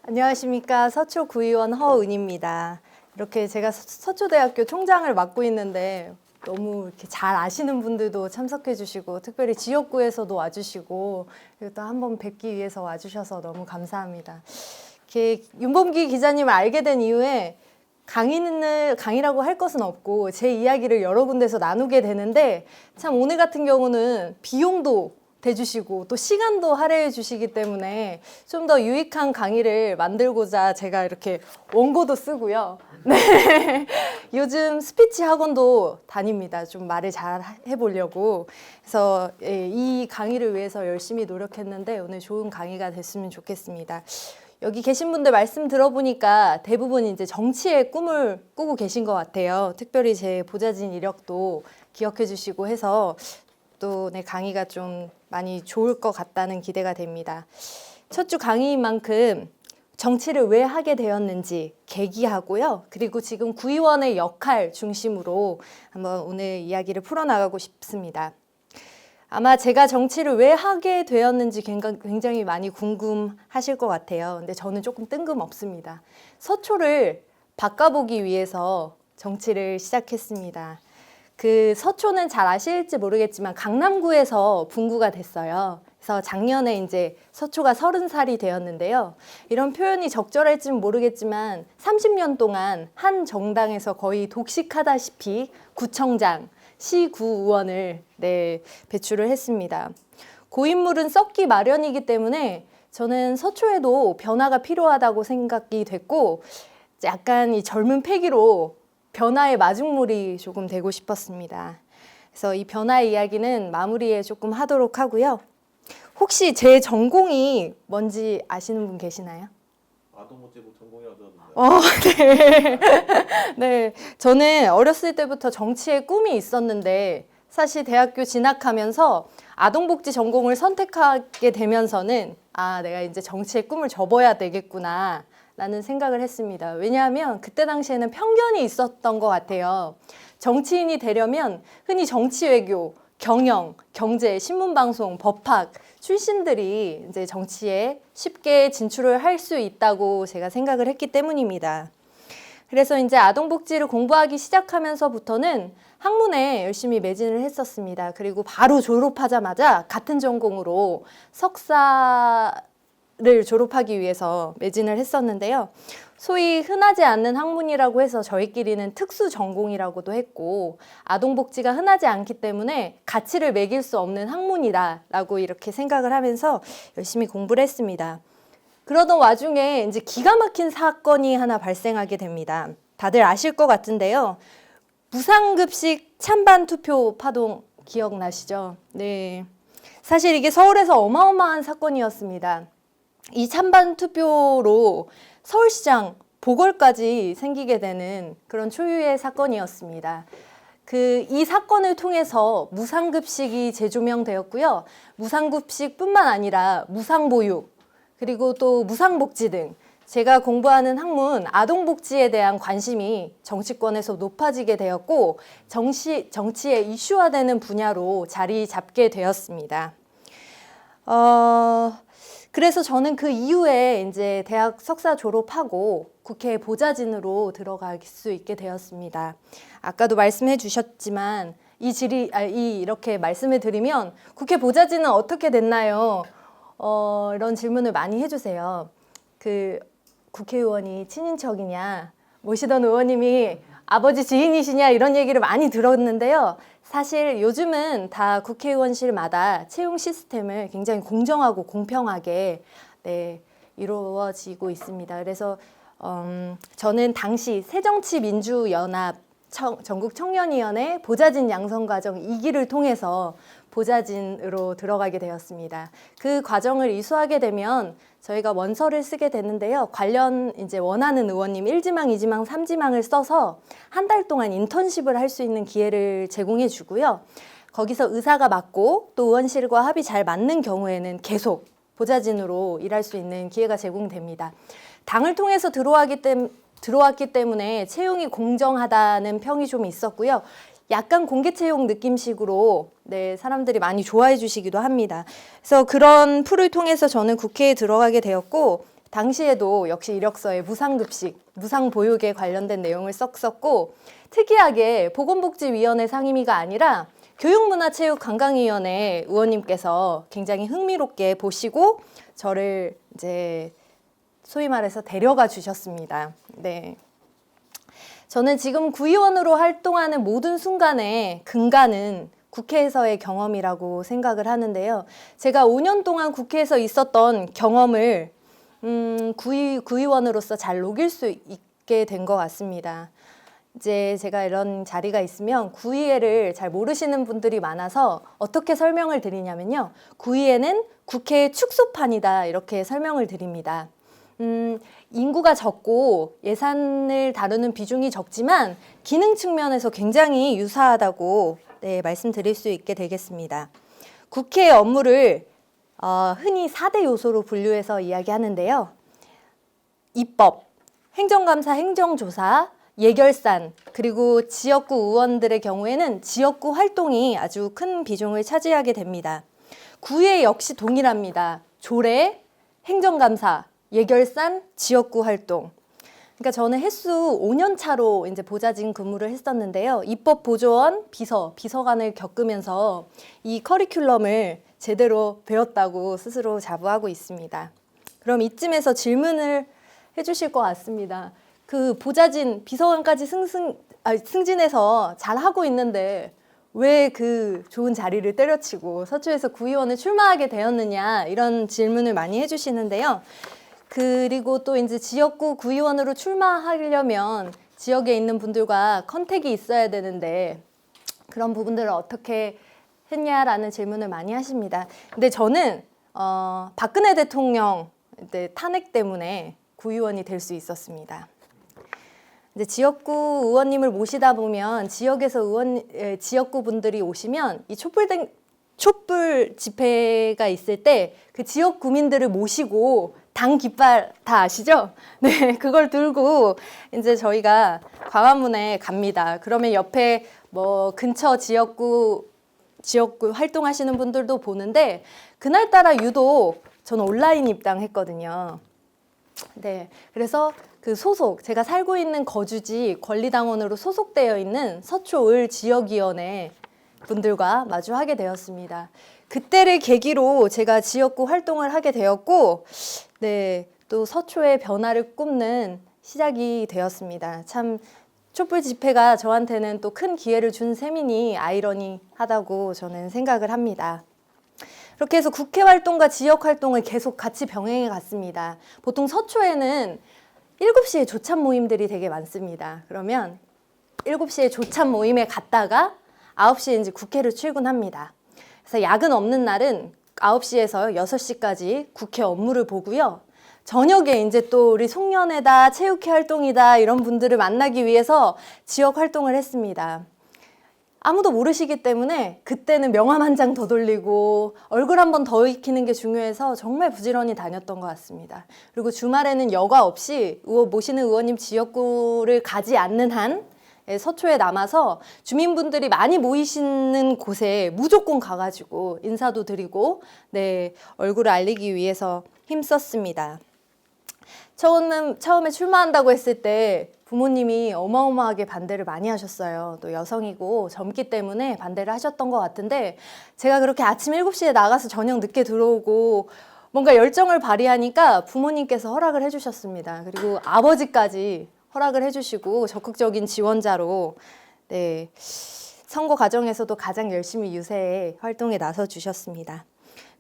안녕하십니까. 서초구의원 허은입니다. 이렇게 제가 서초대학교 총장을 맡고 있는데 너무 이렇게 잘 아시는 분들도 참석해 주시고 특별히 지역구에서도 와주시고 그리고 또 한번 뵙기 위해서 와주셔서 너무 감사합니다. 이렇게 윤범기 기자님을 알게 된 이후에 강의라고 할 것은 없고 제 이야기를 여러 군데서 나누게 되는데 참 오늘 같은 경우는 비용도 대주시고 또 시간도 할애해 주시기 때문에 좀 더 유익한 강의를 만들고자 제가 이렇게 원고도 쓰고요. 네. 요즘 스피치 학원도 다닙니다. 좀 말을 잘 해보려고. 그래서 이 강의를 위해서 열심히 노력했는데 오늘 좋은 강의가 됐으면 좋겠습니다. 여기 계신 분들 말씀 들어보니까 대부분 이제 정치의 꿈을 꾸고 계신 것 같아요. 특별히 제 보좌진 이력도 기억해 주시고 해서 또 내 강의가 좀 많이 좋을 것 같다는 기대가 됩니다. 첫 주 강의인 만큼 정치를 왜 하게 되었는지 계기하고요. 그리고 지금 구의원의 역할 중심으로 한번 오늘 이야기를 풀어나가고 싶습니다. 아마 제가 정치를 왜 하게 되었는지 굉장히 많이 궁금하실 것 같아요. 근데 저는 조금 뜬금없습니다. 서초를 바꿔보기 위해서 정치를 시작했습니다. 그 서초는 잘 아실지 모르겠지만 강남구에서 분구가 됐어요. 그래서 작년에 이제 서초가 30살이 되었는데요. 이런 표현이 적절할지는 모르겠지만 30년 동안 한 정당에서 거의 독식하다시피 구청장, 시구의원을 배출을 했습니다. 고인물은 썩기 마련이기 때문에 저는 서초에도 변화가 필요하다고 생각이 됐고 약간 이 젊은 패기로 변화의 마중물이 조금 되고 싶었습니다. 그래서 이 변화의 이야기는 마무리에 조금 하도록 하고요. 혹시 제 전공이 뭔지 아시는 분 계시나요? 아동복지부 전공이라고 들었는데. 네. 네. 저는 어렸을 때부터 정치에 꿈이 있었는데 사실 대학교 진학하면서 아동복지 전공을 선택하게 되면서는 내가 이제 정치의 꿈을 접어야 되겠구나 라는 생각을 했습니다. 왜냐하면 그때 당시에는 편견이 있었던 것 같아요. 정치인이 되려면 흔히 정치외교, 경영, 경제, 신문방송, 법학 출신들이 이제 정치에 쉽게 진출을 할 수 있다고 제가 생각을 했기 때문입니다. 그래서 이제 아동복지를 공부하기 시작하면서부터는 학문에 열심히 매진을 했었습니다. 그리고 바로 졸업하자마자 같은 전공으로 석사를 졸업하기 위해서 매진을 했었는데요. 소위 흔하지 않는 학문이라고 해서 저희끼리는 특수 전공이라고도 했고 아동복지가 흔하지 않기 때문에 가치를 매길 수 없는 학문이다라고 이렇게 생각을 하면서 열심히 공부를 했습니다. 그러던 와중에 이제 기가 막힌 사건이 하나 발생하게 됩니다. 다들 아실 것 같은데요. 무상급식 찬반 투표 파동 기억나시죠? 네. 사실 이게 서울에서 어마어마한 사건이었습니다. 이 찬반 투표로 서울시장 보궐까지 생기게 되는 그런 초유의 사건이었습니다. 이 사건을 통해서 무상급식이 재조명되었고요. 무상급식뿐만 아니라 무상보육, 그리고 또 무상복지 등 제가 공부하는 학문 아동복지에 대한 관심이 정치권에서 높아지게 되었고 정치의 이슈화되는 분야로 자리 잡게 되었습니다. 그래서 저는 그 이후에 이제 대학 석사 졸업하고 국회 보좌진으로 들어갈 수 있게 되었습니다. 아까도 말씀해 주셨지만 이렇게 말씀을 드리면 국회 보좌진은 어떻게 됐나요? 이런 질문을 많이 해주세요. 국회의원이 친인척이냐, 모시던 의원님이 아버지 지인이시냐 이런 얘기를 많이 들었는데요. 사실 요즘은 다 국회의원실마다 채용 시스템을 굉장히 공정하고 공평하게 이루어지고 있습니다. 그래서 저는 당시 새정치민주연합 전국청년위원회 보좌진 양성 과정 2기를 통해서 보좌진으로 들어가게 되었습니다. 그 과정을 이수하게 되면 저희가 원서를 쓰게 되는데요. 관련 이제 원하는 의원님 1지망, 2지망, 3지망을 써서 한 달 동안 인턴십을 할 수 있는 기회를 제공해 주고요. 거기서 의사가 맞고 또 의원실과 합이 잘 맞는 경우에는 계속 보좌진으로 일할 수 있는 기회가 제공됩니다. 당을 통해서 들어왔기 때문에 채용이 공정하다는 평이 좀 있었고요. 약간 공개채용 느낌식으로 네, 사람들이 많이 좋아해 주시기도 합니다. 그래서 그런 풀을 통해서 저는 국회에 들어가게 되었고 당시에도 역시 이력서에 무상급식, 무상보육에 관련된 내용을 썼고 특이하게 보건복지위원회 상임위가 아니라 교육문화체육관광위원회 의원님께서 굉장히 흥미롭게 보시고 저를 이제 소위 말해서 데려가 주셨습니다. 네. 저는 지금 구의원으로 활동하는 모든 순간의 근간은 국회에서의 경험이라고 생각을 하는데요. 제가 5년 동안 국회에서 있었던 경험을 구의원으로서 잘 녹일 수 있게 된 것 같습니다. 이제 제가 이런 자리가 있으면 구의회를 잘 모르시는 분들이 많아서 어떻게 설명을 드리냐면요. 구의회는 국회의 축소판이다 이렇게 설명을 드립니다. 인구가 적고 예산을 다루는 비중이 적지만 기능 측면에서 굉장히 유사하다고 네, 말씀드릴 수 있게 되겠습니다. 국회의 업무를 흔히 4대 요소로 분류해서 이야기하는데요. 입법, 행정감사, 행정조사, 예결산, 그리고 지역구 의원들의 경우에는 지역구 활동이 아주 큰 비중을 차지하게 됩니다. 구의 역시 동일합니다. 조례, 행정감사, 예결산, 지역구 활동. 그러니까 저는 횟수 5년 차로 이제 보좌진 근무를 했었는데요. 입법보조원, 비서관을 겪으면서 이 커리큘럼을 제대로 배웠다고 스스로 자부하고 있습니다. 그럼 이쯤에서 질문을 해주실 것 같습니다. 그 보좌진, 비서관까지 승진해서 잘하고 있는데 왜 그 좋은 자리를 때려치고 서초에서 구의원을 출마하게 되었느냐 이런 질문을 많이 해주시는데요. 그리고 또 이제 지역구 구의원으로 출마하려면 지역에 있는 분들과 컨택이 있어야 되는데 그런 부분들을 어떻게 했냐라는 질문을 많이 하십니다. 근데 저는 박근혜 대통령 탄핵 때문에 구의원이 될 수 있었습니다. 이제 지역구 의원님을 모시다 보면 지역에서 지역구 분들이 오시면 이 촛불 집회가 있을 때 그 지역 구민들을 모시고 당 깃발 다 아시죠? 네, 그걸 들고 이제 저희가 광화문에 갑니다. 그러면 옆에 뭐 근처 지역구 활동하시는 분들도 보는데 그날따라 유독 저는 온라인 입당했거든요. 네, 그래서 그 제가 살고 있는 거주지 권리당원으로 소속되어 있는 서초을 지역위원회 분들과 마주하게 되었습니다. 그때를 계기로 제가 지역구 활동을 하게 되었고, 네, 또 서초의 변화를 꿈는 시작이 되었습니다. 참 촛불 집회가 저한테는 또 큰 기회를 준 셈이니 아이러니하다고 저는 생각을 합니다. 그렇게 해서 국회 활동과 지역 활동을 계속 같이 병행해 갔습니다. 보통 서초에는 7시에 조찬 모임들이 되게 많습니다. 그러면 7시에 조찬 모임에 갔다가 9시에 이제 국회를 출근합니다. 그래서 야근 없는 날은 9시에서 6시까지 국회 업무를 보고요. 저녁에 이제 또 우리 송년회다, 체육회 활동이다 이런 분들을 만나기 위해서 지역 활동을 했습니다. 아무도 모르시기 때문에 그때는 명함 한 장 더 돌리고 얼굴 한 번 더 익히는 게 중요해서 정말 부지런히 다녔던 것 같습니다. 그리고 주말에는 여과 없이 모시는 의원님 지역구를 가지 않는 한 서초에 남아서 주민분들이 많이 모이시는 곳에 무조건 가가지고 인사도 드리고 네, 얼굴을 알리기 위해서 힘썼습니다. 처음에 출마한다고 했을 때 부모님이 어마어마하게 반대를 많이 하셨어요. 또 여성이고 젊기 때문에 반대를 하셨던 것 같은데 제가 그렇게 아침 7시에 나가서 저녁 늦게 들어오고 뭔가 열정을 발휘하니까 부모님께서 허락을 해주셨습니다. 그리고 아버지까지 허락을 해주시고 적극적인 지원자로 네, 선거 과정에서도 가장 열심히 유세에 활동에 나서 주셨습니다.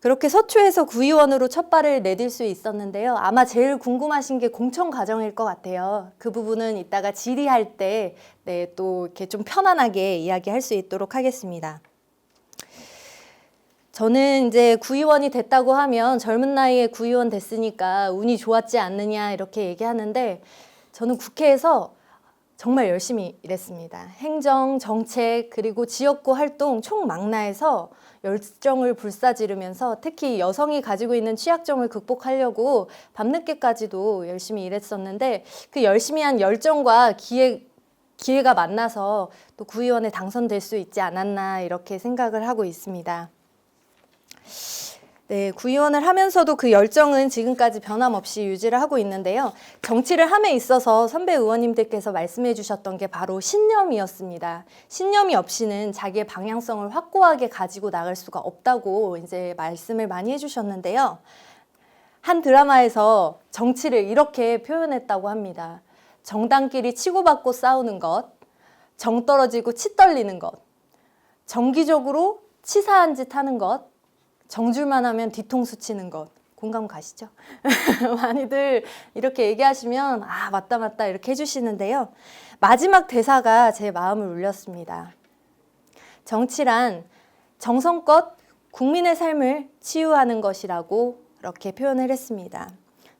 그렇게 서초에서 구의원으로 첫 발을 내딜 수 있었는데요. 아마 제일 궁금하신 게 공천 과정일 것 같아요. 그 부분은 이따가 질의할 때 네, 또 이렇게 좀 편안하게 이야기할 수 있도록 하겠습니다. 저는 이제 구의원이 됐다고 하면 젊은 나이에 구의원 됐으니까 운이 좋았지 않느냐 이렇게 얘기하는데 저는 국회에서 정말 열심히 일했습니다. 행정, 정책, 그리고 지역구 활동 총망라해서 열정을 불사지르면서 특히 여성이 가지고 있는 취약점을 극복하려고 밤늦게까지도 열심히 일했었는데 그 열심히 한 열정과 기획 기회가 만나서 또 구의원에 당선될 수 있지 않았나 이렇게 생각을 하고 있습니다. 네, 구의원을 하면서도 그 열정은 지금까지 변함없이 유지를 하고 있는데요. 정치를 함에 있어서 선배 의원님들께서 말씀해 주셨던 게 바로 신념이었습니다. 신념이 없이는 자기의 방향성을 확고하게 가지고 나갈 수가 없다고 이제 말씀을 많이 해주셨는데요. 한 드라마에서 정치를 이렇게 표현했다고 합니다. 정당끼리 치고받고 싸우는 것, 정 떨어지고 치 떨리는 것, 정기적으로 치사한 짓 하는 것, 정줄만 하면 뒤통수 치는 것. 공감 가시죠? 많이들 이렇게 얘기하시면 아 맞다 이렇게 해주시는데요. 마지막 대사가 제 마음을 울렸습니다. 정치란 정성껏 국민의 삶을 치유하는 것이라고 이렇게 표현을 했습니다.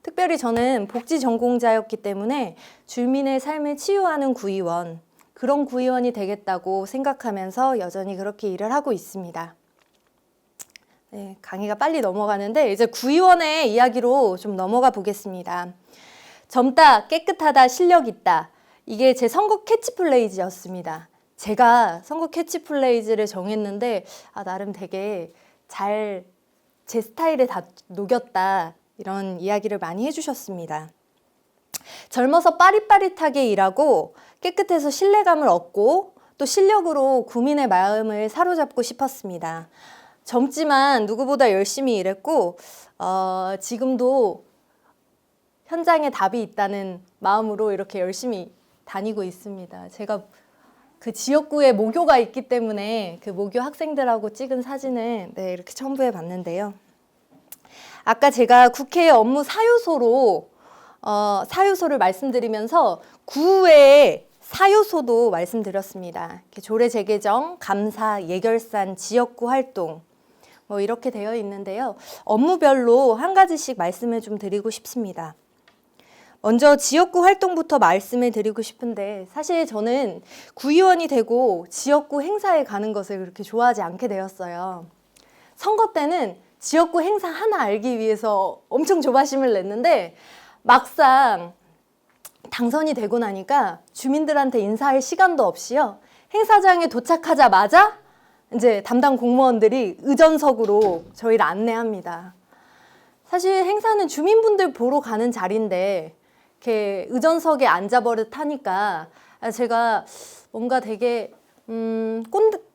특별히 저는 복지 전공자였기 때문에 주민의 삶을 치유하는 구의원, 그런 구의원이 되겠다고 생각하면서 여전히 그렇게 일을 하고 있습니다. 네, 강의가 빨리 넘어가는데 이제 구의원의 이야기로 좀 넘어가 보겠습니다. 젊다, 깨끗하다, 실력 있다. 이게 제 선거 캐치플레이즈였습니다. 제가 선거 캐치플레이즈를 정했는데 나름 되게 잘 제 스타일에 다 녹였다. 이런 이야기를 많이 해주셨습니다. 젊어서 빠릿빠릿하게 일하고 깨끗해서 신뢰감을 얻고 또 실력으로 국민의 마음을 사로잡고 싶었습니다. 젊지만 누구보다 열심히 일했고 지금도 현장에 답이 있다는 마음으로 이렇게 열심히 다니고 있습니다. 제가 그 지역구에 모교가 있기 때문에 그 모교 학생들하고 찍은 사진을 이렇게 첨부해 봤는데요. 아까 제가 국회 업무 사유소를 말씀드리면서 구외의 사유소도 말씀드렸습니다. 조례 재개정, 감사, 예결산, 지역구 활동 이렇게 되어 있는데요. 업무별로 한 가지씩 말씀을 좀 드리고 싶습니다. 먼저 지역구 활동부터 말씀을 드리고 싶은데 사실 저는 구의원이 되고 지역구 행사에 가는 것을 그렇게 좋아하지 않게 되었어요. 선거 때는 지역구 행사 하나 알기 위해서 엄청 조바심을 냈는데 막상 당선이 되고 나니까 주민들한테 인사할 시간도 없이요. 행사장에 도착하자마자 이제 담당 공무원들이 의전석으로 저희를 안내합니다. 사실 행사는 주민분들 보러 가는 자리인데 이렇게 의전석에 앉아버릇하니까 제가 뭔가 되게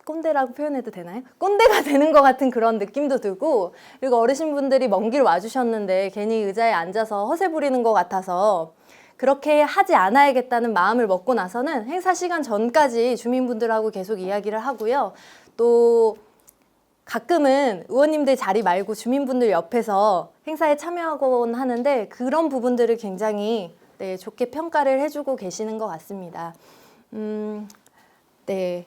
꼰대라고 표현해도 되나요? 꼰대가 되는 것 같은 그런 느낌도 들고 그리고 어르신분들이 먼 길 와주셨는데 괜히 의자에 앉아서 허세 부리는 것 같아서 그렇게 하지 않아야겠다는 마음을 먹고 나서는 행사 시간 전까지 주민분들하고 계속 이야기를 하고요. 또 가끔은 의원님들 자리 말고 주민분들 옆에서 행사에 참여하곤 하는데 그런 부분들을 굉장히 좋게 평가를 해주고 계시는 것 같습니다. 네.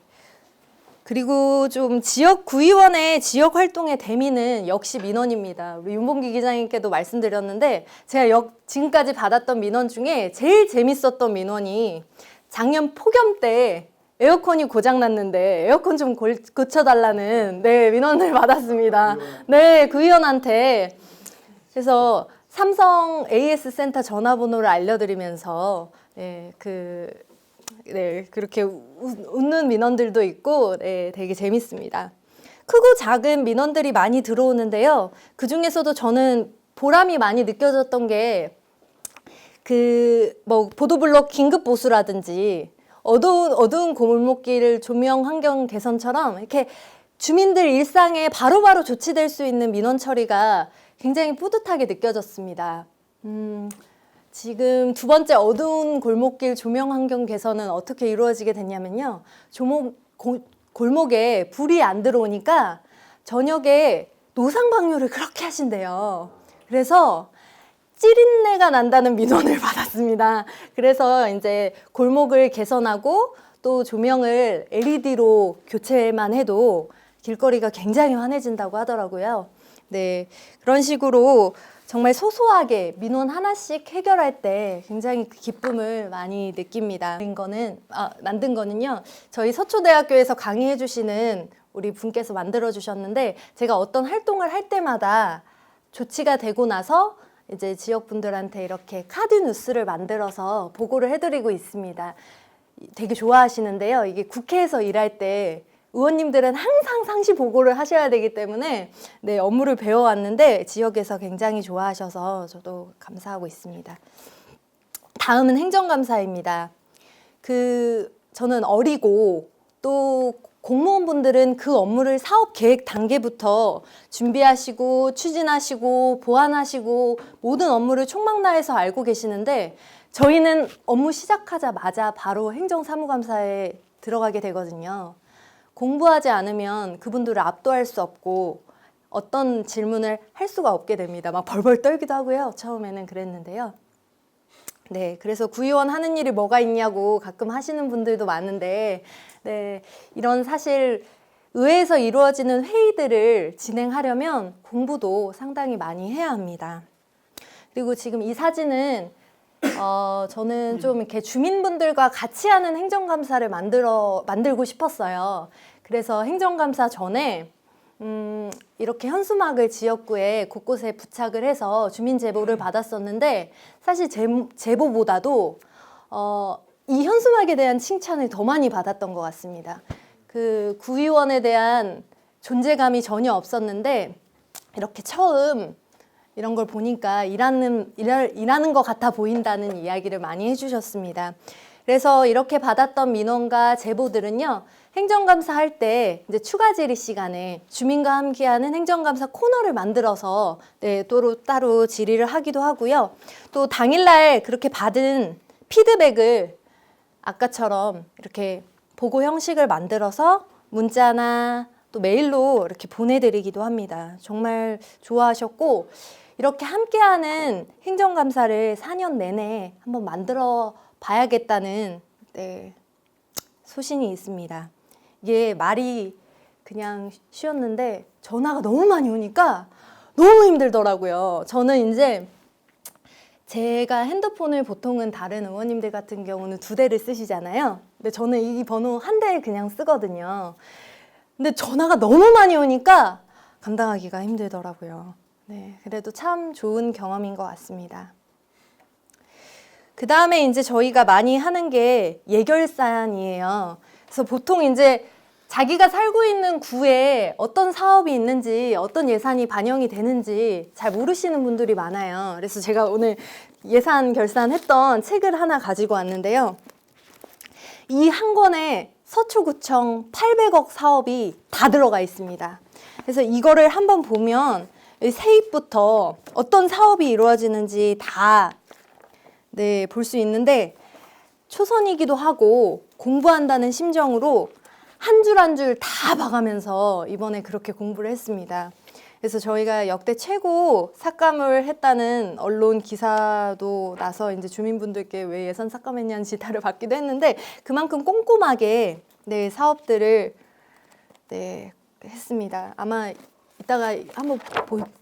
그리고 좀 지역 구의원의 지역 활동의 대미는 역시 민원입니다. 우리 윤봉기 기자님께도 말씀드렸는데 제가 지금까지 받았던 민원 중에 제일 재밌었던 민원이 작년 폭염 때 에어컨이 고장났는데 에어컨 좀 고쳐달라는 민원을 받았습니다. 네, 구의원한테. 그래서 삼성 AS 센터 전화번호를 알려드리면서 그렇게 웃는 민원들도 있고 되게 재밌습니다. 크고 작은 민원들이 많이 들어오는데요. 그 중에서도 저는 보람이 많이 느껴졌던 게 보도블록 긴급 보수라든지 어두운 골목길 조명 환경 개선처럼 이렇게 주민들 일상에 바로바로 조치될 수 있는 민원 처리가 굉장히 뿌듯하게 느껴졌습니다. 지금 두 번째 어두운 골목길 조명 환경 개선은 어떻게 이루어지게 됐냐면요. 골목에 불이 안 들어오니까 저녁에 노상 방뇨를 그렇게 하신대요. 그래서 찌린내가 난다는 민원을 받았습니다. 그래서 이제 골목을 개선하고 또 조명을 LED로 교체만 해도 길거리가 굉장히 환해진다고 하더라고요. 네, 그런 식으로 정말 소소하게 민원 하나씩 해결할 때 굉장히 기쁨을 많이 느낍니다. 만든 거는요. 저희 서초대학교에서 강의해 주시는 우리 분께서 만들어 주셨는데 제가 어떤 활동을 할 때마다 조치가 되고 나서 이제 지역분들한테 이렇게 카드 뉴스를 만들어서 보고를 해드리고 있습니다. 되게 좋아하시는데요. 이게 국회에서 일할 때 의원님들은 항상 상시 보고를 하셔야 되기 때문에 네, 업무를 배워왔는데 지역에서 굉장히 좋아하셔서 저도 감사하고 있습니다. 다음은 행정감사입니다. 저는 어리고 또 공무원분들은 그 업무를 사업 계획 단계부터 준비하시고 추진하시고 보완하시고 모든 업무를 총망라해서 알고 계시는데 저희는 업무 시작하자마자 바로 행정사무감사에 들어가게 되거든요. 공부하지 않으면 그분들을 압도할 수 없고 어떤 질문을 할 수가 없게 됩니다. 막 벌벌 떨기도 하고요. 처음에는 그랬는데요. 네, 그래서 구의원 하는 일이 뭐가 있냐고 가끔 하시는 분들도 많은데 네, 이런 사실 의회에서 이루어지는 회의들을 진행하려면 공부도 상당히 많이 해야 합니다. 그리고 지금 이 사진은 저는 좀 이렇게 주민분들과 같이 하는 행정감사를 만들고 싶었어요. 그래서 행정감사 전에 이렇게 현수막을 지역구에 곳곳에 부착을 해서 주민 제보를 받았었는데 사실 제보보다도 이 현수막에 대한 칭찬을 더 많이 받았던 것 같습니다. 그 구의원에 대한 존재감이 전혀 없었는데 이렇게 처음 이런 걸 보니까 일하는 것 같아 보인다는 이야기를 많이 해주셨습니다. 그래서 이렇게 받았던 민원과 제보들은요, 행정감사 할 때 이제 추가 질의 시간에 주민과 함께하는 행정감사 코너를 만들어서 네, 따로 질의를 하기도 하고요. 또 당일날 그렇게 받은 피드백을 아까처럼 이렇게 보고 형식을 만들어서 문자나 또 메일로 이렇게 보내드리기도 합니다. 정말 좋아하셨고 이렇게 함께하는 행정감사를 4년 내내 한번 만들어 봐야겠다는 네, 소신이 있습니다. 이게 말이 그냥 쉬웠는데 전화가 너무 많이 오니까 너무 힘들더라고요. 저는 이제 제가 핸드폰을 보통은 다른 의원님들 같은 경우는 2대를 쓰시잖아요. 근데 저는 이 번호 1대를 그냥 쓰거든요. 근데 전화가 너무 많이 오니까 감당하기가 힘들더라고요. 네, 그래도 참 좋은 경험인 것 같습니다. 그 다음에 이제 저희가 많이 하는 게 예결사안이에요. 그래서 보통 이제 자기가 살고 있는 구에 어떤 사업이 있는지, 어떤 예산이 반영이 되는지 잘 모르시는 분들이 많아요. 그래서 제가 오늘 예산 결산했던 책을 하나 가지고 왔는데요. 이 한 권에 서초구청 800억 사업이 다 들어가 있습니다. 그래서 이거를 한번 보면 세입부터 어떤 사업이 이루어지는지 다 네, 볼 수 있는데 초선이기도 하고 공부한다는 심정으로 한 줄 한 줄 다 봐가면서 이번에 그렇게 공부를 했습니다. 그래서 저희가 역대 최고 삭감을 했다는 언론 기사도 나서 이제 주민분들께 왜 예산 삭감했냐는 지탄을 받기도 했는데 그만큼 꼼꼼하게 네, 사업들을 네, 했습니다. 아마 이따가 한번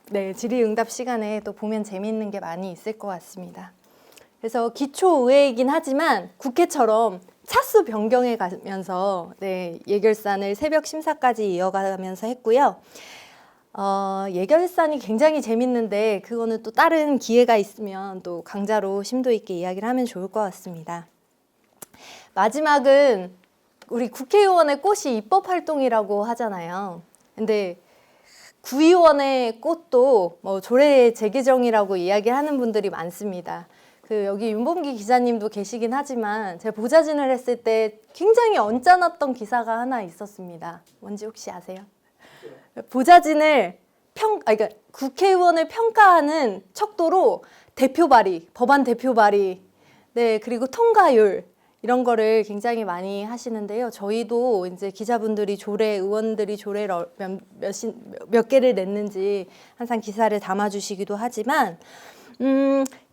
네, 질의응답 시간에 또 보면 재미있는 게 많이 있을 것 같습니다. 그래서 기초의회이긴 하지만 국회처럼 차수 변경해 가면서 네, 예결산을 새벽 심사까지 이어가면서 했고요. 예결산이 굉장히 재밌는데 그거는 또 다른 기회가 있으면 또 강좌로 심도 있게 이야기를 하면 좋을 것 같습니다. 마지막은 우리 국회의원의 꽃이 입법활동이라고 하잖아요. 근데 구의원의 꽃도 뭐 조례 재개정이라고 이야기하는 분들이 많습니다. 여기 윤범기 기자님도 계시긴 하지만 제가 보좌진을 했을 때 굉장히 언짢았던 기사가 하나 있었습니다. 뭔지 혹시 아세요? 보좌진을 그러니까 국회의원을 평가하는 척도로 대표 발의, 법안 대표 발의, 네, 그리고 통과율 이런 거를 굉장히 많이 하시는데요. 저희도 이제 기자분들이 의원들이 조례를 몇 개를 냈는지 항상 기사를 담아주시기도 하지만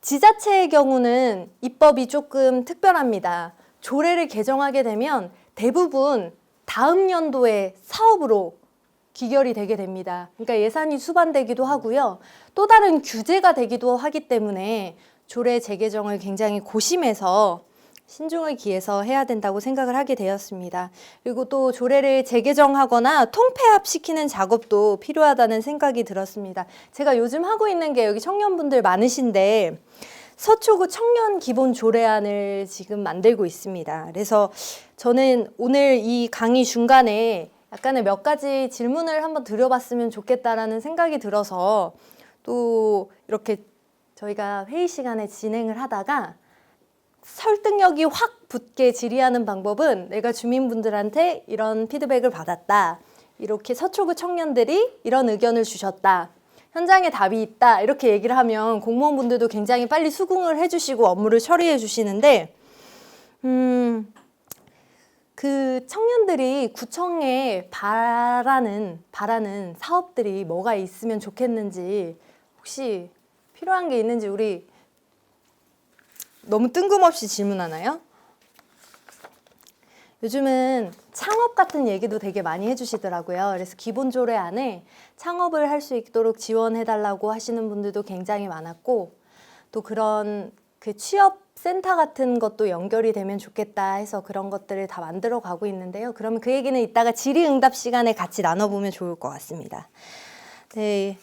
지자체의 경우는 입법이 조금 특별합니다. 조례를 개정하게 되면 대부분 다음 연도의 사업으로 기결이 되게 됩니다. 그러니까 예산이 수반되기도 하고요. 또 다른 규제가 되기도 하기 때문에 조례 재개정을 굉장히 고심해서 신중을 기해서 해야 된다고 생각을 하게 되었습니다. 그리고 또 조례를 재개정하거나 통폐합시키는 작업도 필요하다는 생각이 들었습니다. 제가 요즘 하고 있는 게 여기 청년분들 많으신데 서초구 청년 기본 조례안을 지금 만들고 있습니다. 그래서 저는 오늘 이 강의 중간에 약간의 몇 가지 질문을 한번 드려봤으면 좋겠다라는 생각이 들어서 또 이렇게 저희가 회의 시간에 진행을 하다가 설득력이 확 붙게 질의하는 방법은 내가 주민분들한테 이런 피드백을 받았다. 이렇게 서초구 청년들이 이런 의견을 주셨다. 현장에 답이 있다. 이렇게 얘기를 하면 공무원분들도 굉장히 빨리 수긍을 해주시고 업무를 처리해 주시는데 그 청년들이 구청에 바라는 사업들이 뭐가 있으면 좋겠는지 혹시 필요한 게 있는지 우리 너무 뜬금없이 질문하나요? 요즘은 창업 같은 얘기도 되게 많이 해주시더라고요. 그래서 기본 조례 안에 창업을 할 수 있도록 지원해달라고 하시는 분들도 굉장히 많았고 또 그런 그 취업 센터 같은 것도 연결이 되면 좋겠다 해서 그런 것들을 다 만들어 가고 있는데요. 그러면 그 얘기는 이따가 질의응답 시간에 같이 나눠보면 좋을 것 같습니다. 네.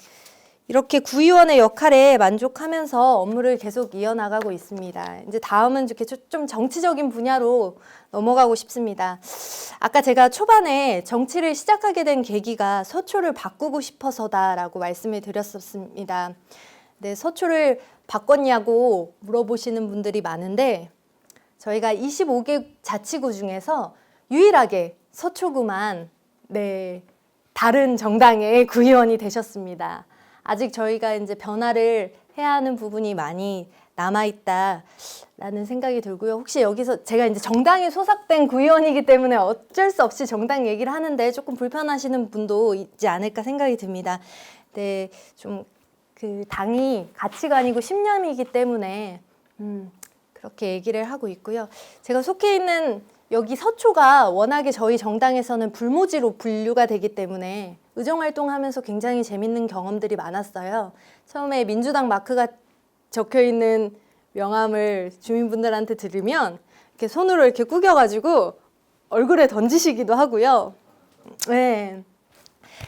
이렇게 구의원의 역할에 만족하면서 업무를 계속 이어나가고 있습니다. 이제 다음은 이렇게 좀 정치적인 분야로 넘어가고 싶습니다. 아까 제가 초반에 정치를 시작하게 된 계기가 서초를 바꾸고 싶어서다라고 말씀을 드렸었습니다. 네, 서초를 바꿨냐고 물어보시는 분들이 많은데 저희가 25개 자치구 중에서 유일하게 서초구만 다른 정당의 구의원이 되셨습니다. 아직 저희가 이제 변화를 해야 하는 부분이 많이 남아있다라는 생각이 들고요. 혹시 여기서 제가 이제 정당에 소속된 구의원이기 때문에 어쩔 수 없이 정당 얘기를 하는데 조금 불편하시는 분도 있지 않을까 생각이 듭니다. 네, 좀 그 당이 가치관이고 신념이기 때문에 그렇게 얘기를 하고 있고요. 제가 속해 있는 여기 서초가 워낙에 저희 정당에서는 불모지로 분류가 되기 때문에 의정활동하면서 굉장히 재밌는 경험들이 많았어요. 처음에 민주당 마크가 적혀있는 명함을 주민분들한테 드리면 이렇게 손으로 이렇게 구겨가지고 얼굴에 던지시기도 하고요. 네.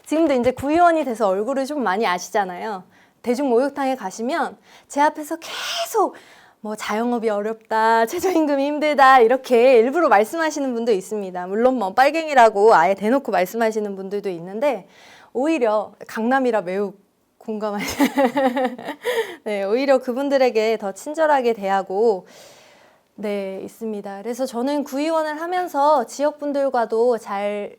지금도 이제 구의원이 돼서 얼굴을 좀 많이 아시잖아요. 대중목욕탕에 가시면 제 앞에서 계속 뭐 자영업이 어렵다, 최저임금이 힘들다 이렇게 일부러 말씀하시는 분도 있습니다. 물론 뭐 빨갱이라고 아예 대놓고 말씀하시는 분들도 있는데 오히려 강남이라 매우 공감하시는 네, 오히려 그분들에게 더 친절하게 대하고 있습니다. 그래서 저는 구의원을 하면서 지역분들과도 잘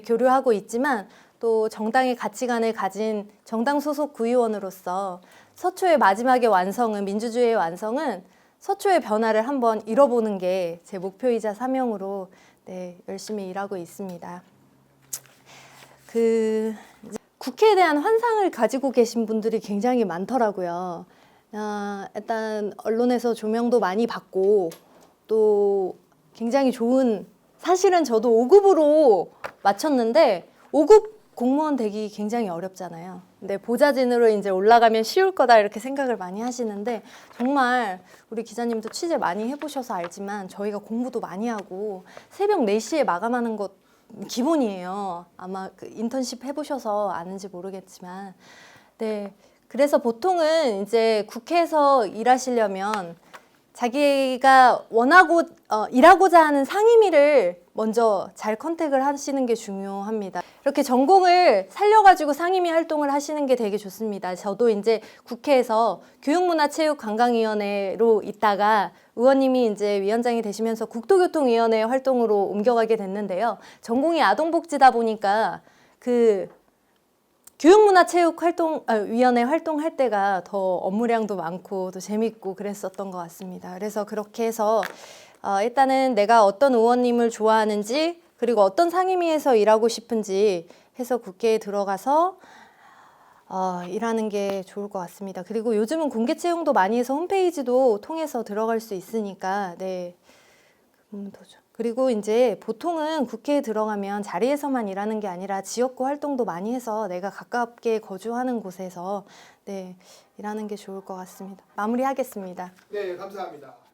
교류하고 있지만 또 정당의 가치관을 가진 정당 소속 구의원으로서 서초의 마지막의 완성은 민주주의의 완성은 서초의 변화를 한번 이뤄보는 게 제 목표이자 사명으로 열심히 일하고 있습니다. 국회에 대한 환상을 가지고 계신 분들이 굉장히 많더라고요. 일단 언론에서 조명도 많이 받고 또 굉장히 좋은 사실은 저도 5급으로 마쳤는데 5급 공무원 되기 굉장히 어렵잖아요. 근데 보좌진으로 이제 올라가면 쉬울 거다 이렇게 생각을 많이 하시는데 정말 우리 기자님도 취재 많이 해보셔서 알지만 저희가 공부도 많이 하고 새벽 4시에 마감하는 것 기본이에요. 아마 그 인턴십 해보셔서 아는지 모르겠지만 그래서 보통은 이제 국회에서 일하시려면 자기가 원하고 일하고자 하는 상임위를 먼저 잘 컨택을 하시는 게 중요합니다. 이렇게 전공을 살려가지고 상임위 활동을 하시는 게 되게 좋습니다. 저도 이제 국회에서 교육문화체육관광위원회로 있다가 의원님이 이제 위원장이 되시면서 국토교통위원회 활동으로 옮겨가게 됐는데요. 전공이 아동복지다 보니까 그 교육문화체육위원회 활동할 때가 더 업무량도 많고 더 재밌고 그랬었던 것 같습니다. 그래서 그렇게 해서 일단은 내가 어떤 의원님을 좋아하는지 그리고 어떤 상임위에서 일하고 싶은지 해서 국회에 들어가서 일하는 게 좋을 것 같습니다. 그리고 요즘은 공개 채용도 많이 해서 홈페이지도 통해서 들어갈 수 있으니까 그리고 이제 보통은 국회에 들어가면 자리에서만 일하는 게 아니라 지역구 활동도 많이 해서 내가 가깝게 거주하는 곳에서 일하는 게 좋을 것 같습니다. 마무리하겠습니다. 네, 감사합니다.